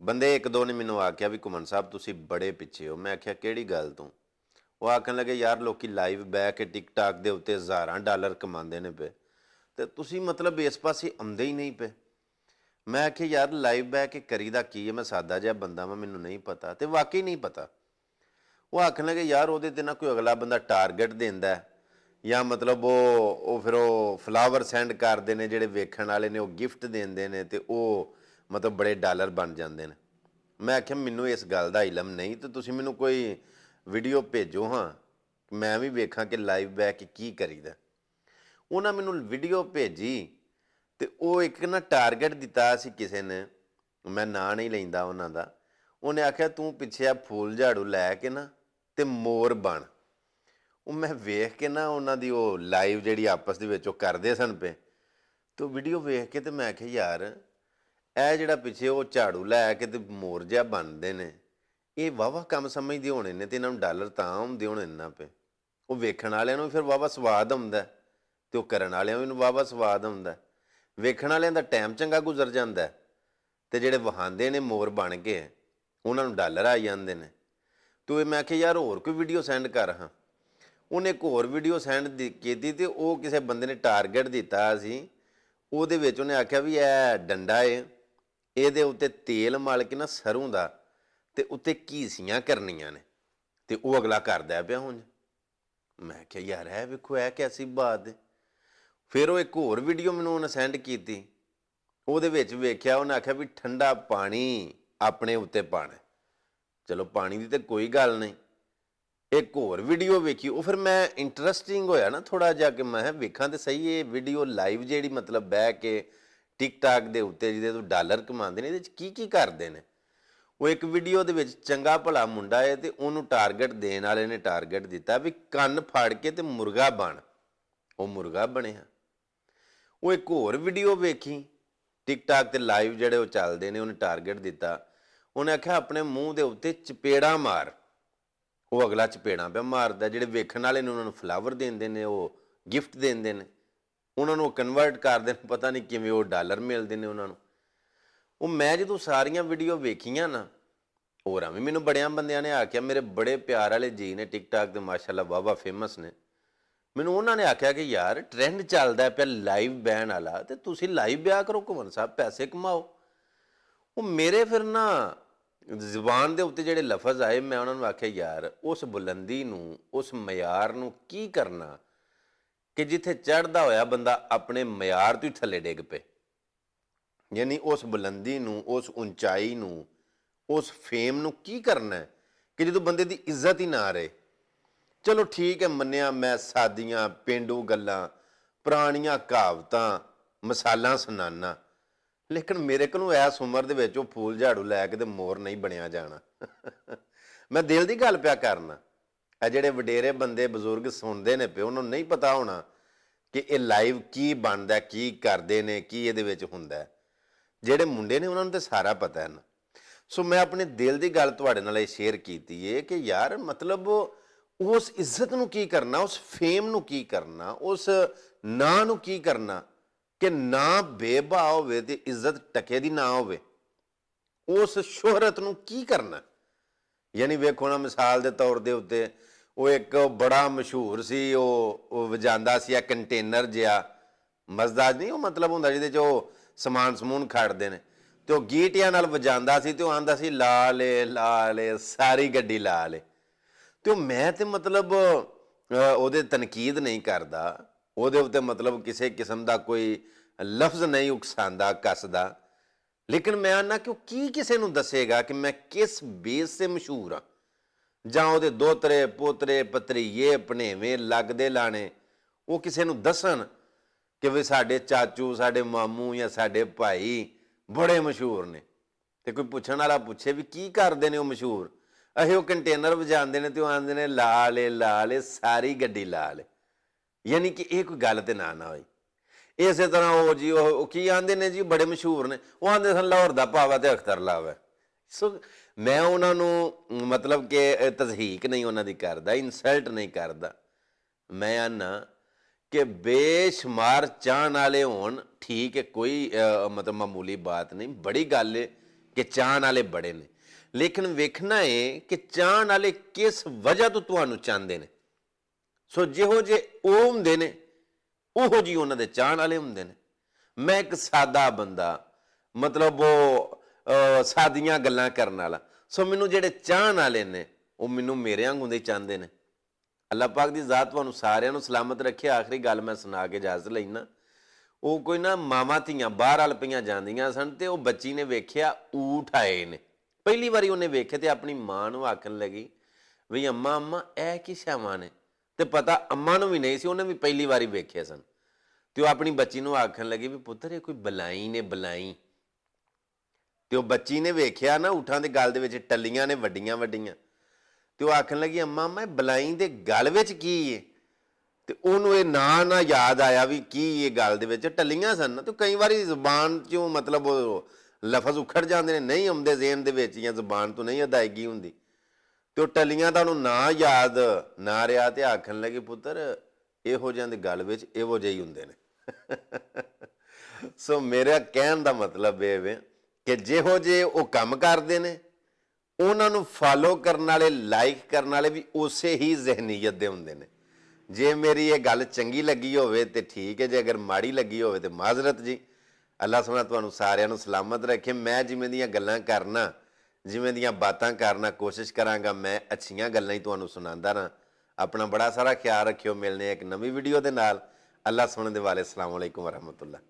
ਬੰਦੇ ਇੱਕ ਦੋ ਨੇ ਮੈਨੂੰ ਆਖਿਆ ਵੀ ਘੁੰਮਣ ਸਾਹਿਬ ਤੁਸੀਂ ਬੜੇ ਪਿੱਛੇ ਹੋ। ਮੈਂ ਆਖਿਆ ਕਿਹੜੀ ਗੱਲ ਤੋਂ? ਉਹ ਆਖਣ ਲੱਗੇ ਯਾਰ ਲੋਕੀ ਲਾਈਵ ਬਹਿ ਕੇ ਟਿਕਟਾਕ ਦੇ ਉੱਤੇ ਹਜ਼ਾਰਾਂ ਡਾਲਰ ਕਮਾਉਂਦੇ ਨੇ ਪਏ ਤੇ ਤੁਸੀਂ ਮਤਲਬ ਇਸ ਪਾਸੇ ਆਉਂਦੇ ਹੀ ਨਹੀਂ ਪਏ। ਮੈਂ ਆਖਿਆ ਯਾਰ ਲਾਈਵ ਬਹਿ ਕੇ ਕਰੀਦਾ ਕੀ ਹੈ, ਮੈਂ ਸਾਦਾ ਜਿਹਾ ਬੰਦਾ ਵਾਂ, ਮੈਨੂੰ ਨਹੀਂ ਪਤਾ। ਤੇ ਵਾਕਈ ਨਹੀਂ ਪਤਾ। ਉਹ ਆਖਣ ਲੱਗੇ ਯਾਰ ਉਹਦੇ ਤੇ ਨਾ ਕੋਈ ਅਗਲਾ ਬੰਦਾ ਟਾਰਗੇਟ ਦਿੰਦਾ ਜਾਂ ਮਤਲਬ ਉਹ ਫਿਰ ਉਹ ਫਲਾਵਰ ਸੈਂਡ ਕਰਦੇ ਨੇ, ਜਿਹੜੇ ਵੇਖਣ ਵਾਲੇ ਨੇ ਉਹ ਗਿਫਟ ਦਿੰਦੇ ਨੇ ਤੇ ਉਹ ਮਤਲਬ ਬੜੇ ਡਾਲਰ ਬਣ ਜਾਂਦੇ ਨੇ। ਮੈਂ ਆਖਿਆ ਮੈਨੂੰ ਇਸ ਗੱਲ ਦਾ ਇਲਮ ਨਹੀਂ ਤੇ ਤੁਸੀਂ ਮੈਨੂੰ ਕੋਈ ਵੀਡੀਓ ਭੇਜੋ ਹਾਂ, ਮੈਂ ਵੀ ਵੇਖਾਂ ਕਿ ਲਾਈਵ ਬਹਿ ਕੇ ਕੀ ਕਰੀਦਾ। ਉਹਨਾਂ ਮੈਨੂੰ ਵੀਡੀਓ ਭੇਜੀ ਤੇ ਉਹ ਇੱਕ ਨਾ ਟਾਰਗੇਟ ਦਿੱਤਾ ਸੀ ਕਿਸੇ ਨੇ, ਮੈਂ ਨਾਂ ਨਹੀਂ ਲੈਂਦਾ ਉਹਨਾਂ ਦਾ। ਉਹਨੇ ਆਖਿਆ ਤੂੰ ਪਿੱਛੇ ਆ ਫੂਲ ਝਾੜੂ ਲੈ ਕੇ ਨਾ ਤੇ ਮੋਰ ਬਣ। ਉਹ ਮੈਂ ਵੇਖ ਕੇ ਨਾ ਉਹਨਾਂ ਦੀ ਉਹ ਲਾਈਵ ਜਿਹੜੀ ਆਪਸ ਦੇ ਵਿੱਚ ਉਹ ਕਰਦੇ ਸਨ ਪਏ ਤੇ ਉਹ ਵੀਡੀਓ ਵੇਖ ਕੇ ਤੇ ਮੈਂ ਆਖਿਆ ਯਾਰ ਇਹ ਜਿਹੜਾ ਪਿੱਛੇ ਉਹ ਝਾੜੂ ਲੈ ਕੇ ਤੇ ਮੋਰ ਜਿਹਾ ਬਣਦੇ ਨੇ, ਇਹ ਵਾਹਵਾ ਕੰਮ ਸਮਝਦੇ ਹੋਣੇ ਨੇ ਤੇ ਇਹਨਾਂ ਨੂੰ ਡਾਲਰ ਤਾਂ ਆਉਂਦੇ ਹੋਣੇ ਇੰਨਾ ਪਏ। ਉਹ ਵੇਖਣ ਵਾਲਿਆਂ ਨੂੰ ਫਿਰ ਵਾਹਵਾ ਸਵਾਦ ਆਉਂਦਾ ਤੇ ਉਹ ਕਰਨ ਵਾਲਿਆਂ ਨੂੰ ਵਾਹਵਾ ਸਵਾਦ ਆਉਂਦਾ। ਵੇਖਣ ਵਾਲਿਆਂ ਦਾ ਟਾਈਮ ਚੰਗਾ ਗੁਜ਼ਰ ਜਾਂਦਾ ਤੇ ਜਿਹੜੇ ਵਹਾਉਂਦੇ ਨੇ ਮੋਰ ਬਣ ਕੇ ਉਹਨਾਂ ਨੂੰ ਡਾਲਰ ਆ ਜਾਂਦੇ ਨੇ। ਤੂੰ ਮੈਂ ਆਖਿਆ ਯਾਰ ਹੋਰ ਕੋਈ ਵੀਡੀਓ ਸੈਂਡ ਕਰ ਹਾਂ। ਉਹਨੇ ਇੱਕ ਹੋਰ ਵੀਡੀਓ ਸੈਂਡ ਕੀਤੀ ਤੇ ਉਹ ਕਿਸੇ ਬੰਦੇ ਨੇ ਟਾਰਗੇਟ ਦਿੱਤਾ ਸੀ। ਉਹਦੇ ਵਿੱਚ ਉਹਨੇ ਆਖਿਆ ਵੀ ਇਹ ਡੰਡਾ ਏ, ਇਹਦੇ ਉੱਤੇ ਤੇਲ ਮਲ ਕੇ ਨਾ ਸਰੋਂ ਦਾ ਤੇ ਉੱਤੇ ਘੀਸੀਆਂ ਕਰਨੀਆਂ ਨੇ ਤੇ ਉਹ ਅਗਲਾ ਕਰਦਾ ਪਿਆ ਹੁਣ। ਮੈਂ ਕਿਹਾ ਯਾਰ ਇਹ ਵੇਖੋ ਇਹ ਕੈਸੀ ਬਾਤ ਹੈ। ਫਿਰ ਉਹ ਇੱਕ ਹੋਰ ਵੀਡੀਓ ਮੈਨੂੰ ਉਹਨੇ ਸੈਂਡ ਕੀਤੀ, ਉਹਦੇ ਵਿੱਚ ਵੇਖਿਆ ਉਹਨੇ ਆਖਿਆ ਵੀ ਠੰਡਾ ਪਾਣੀ ਆਪਣੇ ਉੱਤੇ ਪਾਉਣਾ। ਚਲੋ ਪਾਣੀ ਦੀ ਤਾਂ ਕੋਈ ਗੱਲ ਨਹੀਂ। ਇੱਕ ਹੋਰ ਵੀਡੀਓ ਵੇਖੀ, ਉਹ ਫਿਰ ਮੈਂ ਇੰਟਰਸਟਿੰਗ ਹੋਇਆ ਨਾ ਥੋੜ੍ਹਾ ਜਿਹਾ ਕਿ ਮੈਂ ਵੇਖਾਂ ਤਾਂ ਸਹੀ ਇਹ ਵੀਡੀਓ ਲਾਈਵ ਜਿਹੜੀ ਮਤਲਬ ਬਹਿ ਕੇ ਟਿਕਟਾਕ ਦੇ ਉੱਤੇ ਜਿਹਦੇ ਤੋਂ ਡਾਲਰ ਕਮਾਉਂਦੇ ਨੇ ਇਹਦੇ 'ਚ ਕੀ ਕੀ ਕਰਦੇ ਨੇ। ਉਹ ਇੱਕ ਵੀਡੀਓ ਦੇ ਵਿੱਚ ਚੰਗਾ ਭਲਾ ਮੁੰਡਾ ਹੈ ਤੇ ਉਹਨੂੰ ਟਾਰਗੇਟ ਦੇਣ ਵਾਲੇ ਨੇ ਟਾਰਗੇਟ ਦਿੱਤਾ ਵੀ ਕੰਨ ਫਾੜ ਕੇ ਤੇ ਮੁਰਗਾ ਬਣ। ਉਹ ਮੁਰਗਾ ਬਣਿਆ। ਉਹ ਇੱਕ ਹੋਰ ਵੀਡੀਓ ਵੇਖੀ ਟਿਕਟਾਕ ਤੇ ਲਾਈਵ ਜਿਹੜੇ ਉਹ ਚੱਲਦੇ ਨੇ, ਉਹਨੇ ਟਾਰਗੇਟ ਦਿੱਤਾ, ਉਹਨੇ ਆਖਿਆ ਆਪਣੇ ਮੂੰਹ ਦੇ ਉੱਤੇ ਚਪੇੜਾ ਮਾਰ। ਉਹ ਅਗਲਾ ਚਪੇੜਾਂ ਪਿਆ ਮਾਰਦਾ। ਜਿਹੜੇ ਵੇਖਣ ਵਾਲੇ ਨੇ ਉਹਨਾਂ ਨੂੰ ਫਲਾਵਰ ਦਿੰਦੇ ਨੇ, ਉਹ ਗਿਫਟ ਦਿੰਦੇ ਨੇ, ਉਹਨਾਂ ਨੂੰ ਕਨਵਰਟ ਕਰਦੇ ਨੇ, ਪਤਾ ਨਹੀਂ ਕਿਵੇਂ ਉਹ ਡਾਲਰ ਮਿਲਦੇ ਨੇ ਉਹਨਾਂ ਨੂੰ। ਉਹ ਮੈਂ ਜਦੋਂ ਸਾਰੀਆਂ ਵੀਡੀਓ ਵੇਖੀਆਂ ਨਾ, ਹੋਰਾਂ ਵੀ ਮੈਨੂੰ ਬੜਿਆਂ ਬੰਦਿਆਂ ਨੇ ਆਖਿਆ, ਮੇਰੇ ਬੜੇ ਪਿਆਰ ਵਾਲੇ ਜੀ ਨੇ ਟਿਕਟਾਕ ਦੇ ਮਾਸ਼ਾਅੱਲਾ ਵਾਹਵਾ ਫੇਮਸ ਨੇ, ਮੈਨੂੰ ਉਹਨਾਂ ਨੇ ਆਖਿਆ ਕਿ ਯਾਰ ਟਰੈਂਡ ਚੱਲਦਾ ਪਿਆ ਲਾਈਵ ਬਹਿਣ ਵਾਲਾ ਤੇ ਤੁਸੀਂ ਲਾਈਵ ਵਿਆਹ ਕਰੋ ਘੁੰਮਣ ਸਾਹਿਬ, ਪੈਸੇ ਕਮਾਓ। ਉਹ ਮੇਰੇ ਫਿਰ ਨਾ ਜ਼ੁਬਾਨ ਦੇ ਉੱਤੇ ਜਿਹੜੇ ਲਫ਼ਜ਼ ਆਏ, ਮੈਂ ਉਹਨਾਂ ਨੂੰ ਆਖਿਆ ਯਾਰ ਉਸ ਬੁਲੰਦੀ ਨੂੰ, ਉਸ ਮਿਆਰ ਨੂੰ ਕੀ ਕਰਨਾ ਕਿ ਜਿੱਥੇ ਚੜ੍ਹਦਾ ਹੋਇਆ ਬੰਦਾ ਆਪਣੇ ਮਿਆਰ ਤੋਂ ਹੀ ਥੱਲੇ ਡਿੱਗ ਪਏ। ਯਾਨੀ ਉਸ ਬੁਲੰਦੀ ਨੂੰ, ਉਸ ਉਚਾਈ ਨੂੰ, ਉਸ ਫੇਮ ਨੂੰ ਕੀ ਕਰਨਾ ਕਿ ਜਦੋਂ ਬੰਦੇ ਦੀ ਇੱਜ਼ਤ ਹੀ ਨਾ ਰਹੇ। ਚਲੋ ਠੀਕ ਹੈ, ਮੰਨਿਆ ਮੈਂ ਸਾਦੀਆਂ ਪੇਂਡੂ ਗੱਲਾਂ, ਪੁਰਾਣੀਆਂ ਕਹਾਵਤਾਂ, ਮਿਸਾਲਾਂ ਸੁਣਾਨਾ, ਲੇਕਿਨ ਮੇਰੇ ਕੋਲੋਂ ਇਸ ਉਮਰ ਦੇ ਵਿੱਚ ਉਹ ਫੂਲ ਝਾੜੂ ਲੈ ਕੇ ਤੇ ਮੋਰ ਨਹੀਂ ਬਣਿਆ ਜਾਣਾ। ਮੈਂ ਦਿਲ ਦੀ ਗੱਲ ਪਿਆ ਕਰਨਾ। ਇਹ ਜਿਹੜੇ ਵਡੇਰੇ ਬੰਦੇ ਬਜ਼ੁਰਗ ਸੁਣਦੇ ਨੇ ਪਏ, ਉਹਨਾਂ ਨੂੰ ਨਹੀਂ ਪਤਾ ਹੋਣਾ ਕਿ ਇਹ ਲਾਈਵ ਕੀ ਬਣਦਾ, ਕੀ ਕਰਦੇ ਨੇ, ਕੀ ਇਹਦੇ ਵਿੱਚ ਹੁੰਦਾ। ਜਿਹੜੇ ਮੁੰਡੇ ਨੇ ਉਹਨਾਂ ਨੂੰ ਤਾਂ ਸਾਰਾ ਪਤਾ ਹੈ ਨਾ। ਸੋ ਮੈਂ ਆਪਣੇ ਦਿਲ ਦੀ ਗੱਲ ਤੁਹਾਡੇ ਨਾਲ ਇਹ ਸ਼ੇਅਰ ਕੀਤੀ ਹੈ ਕਿ ਯਾਰ ਮਤਲਬ ਉਸ ਇੱਜ਼ਤ ਨੂੰ ਕੀ ਕਰਨਾ, ਉਸ ਫੇਮ ਨੂੰ ਕੀ ਕਰਨਾ, ਉਸ ਨਾਂ ਨੂੰ ਕੀ ਕਰਨਾ ਕਿ ਨਾ ਬੇਬਾ ਹੋਵੇ ਤੇ ਇੱਜ਼ਤ ਟਕੇ ਦੀ ਨਾ ਹੋਵੇ। ਉਸ ਸ਼ੋਹਰਤ ਨੂੰ ਕੀ ਕਰਨਾ। ਯਾਨੀ ਵੇਖੋ ਨਾ ਮਿਸਾਲ ਦੇ ਤੌਰ ਦੇ ਉੱਤੇ ਉਹ ਇੱਕ ਬੜਾ ਮਸ਼ਹੂਰ ਸੀ, ਉਹ ਵਜਾਉਂਦਾ ਸੀ ਇਹ ਕੰਟੇਨਰ ਜਿਹਾ, ਮਜ਼ਦਾਜ ਨਹੀਂ ਉਹ ਮਤਲਬ ਹੁੰਦਾ ਜਿਹਦੇ 'ਚ ਉਹ ਸਮਾਨ ਸਮੂਨ ਖੜਦੇ ਨੇ, ਤੇ ਉਹ ਗੀਟਿਆਂ ਨਾਲ ਵਜਾਉਂਦਾ ਸੀ ਤੇ ਉਹ ਆਂਦਾ ਸੀ ਲਾ ਲੇ ਸਾਰੀ ਗੱਡੀ ਲਾ ਲੇ। ਤੇ ਉਹ ਮੈਂ ਤੇ ਮਤਲਬ ਉਹਦੇ ਤਨਕੀਦ ਨਹੀਂ ਕਰਦਾ, ਉਹਦੇ ਉੱਤੇ ਮਤਲਬ ਕਿਸੇ ਕਿਸਮ ਦਾ ਕੋਈ ਲਫ਼ਜ਼ ਨਹੀਂ ਉਕਸਾਉਂਦਾ ਕੱਸਦਾ, ਲੇਕਿਨ ਮੈਂ ਆਨਾ ਕਿ ਉਹ ਕੀ ਕਿਸੇ ਨੂੰ ਦੱਸੇਗਾ ਕਿ ਮੈਂ ਕਿਸ ਬੇਸ 'ਤੇ ਮਸ਼ਹੂਰ ਹਾਂ। ਜਾਂ ਉਹਦੇ ਦੋਤਰੇ ਪੋਤਰੇ ਭਤਰੀਏ ਭਣੇਵੇਂ ਲੱਗਦੇ ਲਾਣੇ ਉਹ ਕਿਸੇ ਨੂੰ ਦੱਸਣ ਕਿ ਵੀ ਸਾਡੇ ਚਾਚੂ, ਸਾਡੇ ਮਾਮੂ ਜਾਂ ਸਾਡੇ ਭਾਈ ਬੜੇ ਮਸ਼ਹੂਰ ਨੇ। ਤੇ ਕੋਈ ਪੁੱਛਣ ਵਾਲਾ ਪੁੱਛੇ ਵੀ ਕੀ ਕਰਦੇ ਨੇ ਉਹ ਮਸ਼ਹੂਰ, ਅਸੀਂ ਉਹ ਕੰਟੇਨਰ ਵਜਾਉਂਦੇ ਨੇ ਤੇ ਉਹ ਆਉਂਦੇ ਨੇ ਲਾ ਲੇ ਸਾਰੀ ਗੱਡੀ ਲਾ ਲੇ। ਯਾਨੀ ਕਿ ਇਹ ਕੋਈ ਗੱਲ ਤੇ ਨਾ ਹੋਈ। ਇਸੇ ਤਰ੍ਹਾਂ ਉਹ ਜੀ ਉਹ ਕੀ ਆਂਦੇ ਨੇ ਜੀ ਬੜੇ ਮਸ਼ਹੂਰ ਨੇ, ਉਹ ਆਂਦੇ ਸਨ ਲਾਹੌਰ ਦਾ ਪਾਵਾ ਤੇ ਅਖਤਰ ਲਾਵਾ। ਸੋ ਮੈਂ ਉਹਨਾਂ ਨੂੰ ਮਤਲਬ ਕਿ ਤਜ਼ਹੀਕ ਨਹੀਂ ਉਹਨਾਂ ਦੀ ਕਰਦਾ, ਇਨਸਲਟ ਨਹੀਂ ਕਰਦਾ। ਮੈਂ ਆਨਾ ਕਿ ਬੇਸ਼ੁਮਾਰ ਚਾਹਣ ਵਾਲੇ ਹੋਣ, ਠੀਕ ਹੈ, ਕੋਈ ਮਤਲਬ ਮਾਮੂਲੀ ਬਾਤ ਨਹੀਂ, ਬੜੀ ਗੱਲ ਹੈ ਕਿ ਚਾਹਣ ਵਾਲੇ ਬੜੇ ਨੇ, ਲੇਕਿਨ ਵੇਖਣਾ ਹੈ ਕਿ ਚਾਹਣ ਵਾਲੇ ਕਿਸ ਵਜ੍ਹਾ ਤੋਂ ਤੁਹਾਨੂੰ ਚਾਹੁੰਦੇ ਨੇ। ਸੋ ਜਿਹੋ ਜੇ ਉਹ ਹੁੰਦੇ ਨੇ, ਉਹੋ ਜਿਹੀ ਉਹਨਾਂ ਦੇ ਚਾਹਣ ਵਾਲੇ ਹੁੰਦੇ ਨੇ। ਮੈਂ ਇੱਕ ਸਾਦਾ ਬੰਦਾ, ਮਤਲਬ ਉਹ ਸਾਦੀਆਂ ਗੱਲਾਂ ਕਰਨ ਵਾਲਾ, ਸੋ ਮੈਨੂੰ ਜਿਹੜੇ ਚਾਹਣ ਵਾਲੇ ਨੇ ਉਹ ਮੈਨੂੰ ਮੇਰੇ ਵਾਂਗੂ ਦੇ ਚਾਹੁੰਦੇ ਨੇ। ਅੱਲਾਹ ਪਾਕ ਦੀ ਜ਼ਾਤ ਤੁਹਾਨੂੰ ਸਾਰਿਆਂ ਨੂੰ ਸਲਾਮਤ ਰੱਖੇ। ਆਖਰੀ ਗੱਲ ਮੈਂ ਸੁਣਾ ਕੇ ਇਜਾਜ਼ਤ ਲੈਣਾ। ਉਹ ਕੋਈ ਨਾ ਮਾਵਾਂ ਧੀਆਂ ਬਾਹਰ ਵੱਲ ਪਈਆਂ ਜਾਂਦੀਆਂ ਸਨ, ਤੇ ਉਹ ਬੱਚੀ ਨੇ ਵੇਖਿਆ ਊਠ ਆਏ ਨੇ। ਪਹਿਲੀ ਵਾਰੀ ਉਹਨੇ ਵੇਖੇ ਤੇ ਆਪਣੀ ਮਾਂ ਨੂੰ ਆਖਣ ਲੱਗੀ ਵੀ ਅੰਮਾ ਅੰਮਾ ਇਹ ਕੀ ਸ਼ਾਵਾਂ ਨੇ। ਤੇ ਪਤਾ ਅੰਮਾ ਨੂੰ ਵੀ ਨਹੀਂ ਸੀ, ਉਹਨੇ ਵੀ ਪਹਿਲੀ ਵਾਰੀ ਵੇਖੇ ਸਨ। ਤੇ ਉਹ ਆਪਣੀ ਬੱਚੀ ਨੂੰ ਆਖਣ ਲੱਗੀ ਵੀ ਪੁੱਤਰ ਇਹ ਕੋਈ ਬਲਾਈ ਨੇ, ਬਲਾਈ। ਤੇ ਉਹ ਬੱਚੀ ਨੇ ਵੇਖਿਆ ਨਾ ਊਠਾਂ ਦੇ ਗਲ ਦੇ ਵਿੱਚ ਟੱਲੀਆਂ ਨੇ ਵੱਡੀਆਂ ਵੱਡੀਆਂ, ਤੇ ਉਹ ਆਖਣ ਲੱਗੀ ਅੰਮਾ ਅੰਮਾ ਬਲਾਈ ਦੇ ਗਲ ਵਿੱਚ ਕੀ ਏ। ਤੇ ਉਹਨੂੰ ਇਹ ਨਾਂ ਨਾ ਯਾਦ ਆਇਆ ਵੀ ਕੀ ਇਹ ਗਲ ਦੇ ਵਿੱਚ ਟੱਲੀਆਂ ਸਨ। ਤੇ ਕਈ ਵਾਰੀ ਜ਼ੁਬਾਨ ਚੋਂ ਮਤਲਬ ਉਹ ਲਫ਼ਜ਼ ਉਖੜ ਜਾਂਦੇ ਨੇ, ਨਹੀਂ ਆਉਂਦੇ ਜ਼ੇਨ ਦੇ ਵਿੱਚ, ਜਾਂ ਜ਼ੁਬਾਨ ਤੋਂ ਨਹੀਂ ਅਦਾਇਗੀ ਹੁੰਦੀ। ਤੇ ਉਹ ਟੱਲੀਆਂ ਦਾ ਉਹਨੂੰ ਨਾਂ ਯਾਦ ਨਾ ਰਿਹਾ, ਤੇ ਆਖਣ ਲੱਗੇ ਪੁੱਤਰ ਇਹੋ ਜਿਹਿਆਂ ਦੇ ਗਲ ਵਿੱਚ ਇਹੋ ਜਿਹੇ ਹੀ ਹੁੰਦੇ ਨੇ। ਸੋ ਮੇਰਾ ਕਹਿਣ ਦਾ ਮਤਲਬ ਇਹ ਵੇ ਕਿ ਜਿਹੋ ਜਿਹੇ ਉਹ ਕੰਮ ਕਰਦੇ ਨੇ, ਉਹਨਾਂ ਨੂੰ ਫਾਲੋ ਕਰਨ ਵਾਲੇ, ਲਾਈਕ ਕਰਨ ਵਾਲੇ ਵੀ ਉਸੇ ਹੀ ਜ਼ਹਿਨੀਅਤ ਦੇ ਹੁੰਦੇ ਨੇ। ਜੇ ਮੇਰੀ ਇਹ ਗੱਲ ਚੰਗੀ ਲੱਗੀ ਹੋਵੇ ਤੇ ਠੀਕ ਹੈ, ਜੇ ਅਗਰ ਮਾੜੀ ਲੱਗੀ ਹੋਵੇ ਤੇ ਮਾਜ਼ਰਤ ਜੀ। ਅੱਲਾਹ ਸੁਣਾ ਤੁਹਾਨੂੰ ਸਾਰਿਆਂ ਨੂੰ ਸਲਾਮਤ ਰੱਖੇ। ਮੈਂ ਜਿਵੇਂ ਦੀਆਂ ਗੱਲਾਂ ਕਰਨਾ, ਜਿਵੇਂ ਦੀਆਂ ਬਾਤਾਂ ਕਰਨਾ ਕੋਸ਼ਿਸ਼ ਕਰਾਂਗਾ, ਮੈਂ ਅੱਛੀਆਂ ਗੱਲਾਂ ਹੀ ਤੁਹਾਨੂੰ ਸੁਣਾਉਂਦਾ ਰਹਾਂ। ਆਪਣਾ ਬੜਾ ਸਾਰਾ ਖਿਆਲ ਰੱਖਿਓ। ਮਿਲਨੇ ਇੱਕ ਨਵੀਂ ਵੀਡੀਓ ਦੇ ਨਾਲ। ਅੱਲਾਹ ਸੁਣਨ ਦੇ ਵਾਲੇ। ਅਸਲਾਮ ਵਾਲੇਕੁਮ ਵਰਹਿਮਤੁल्लाह।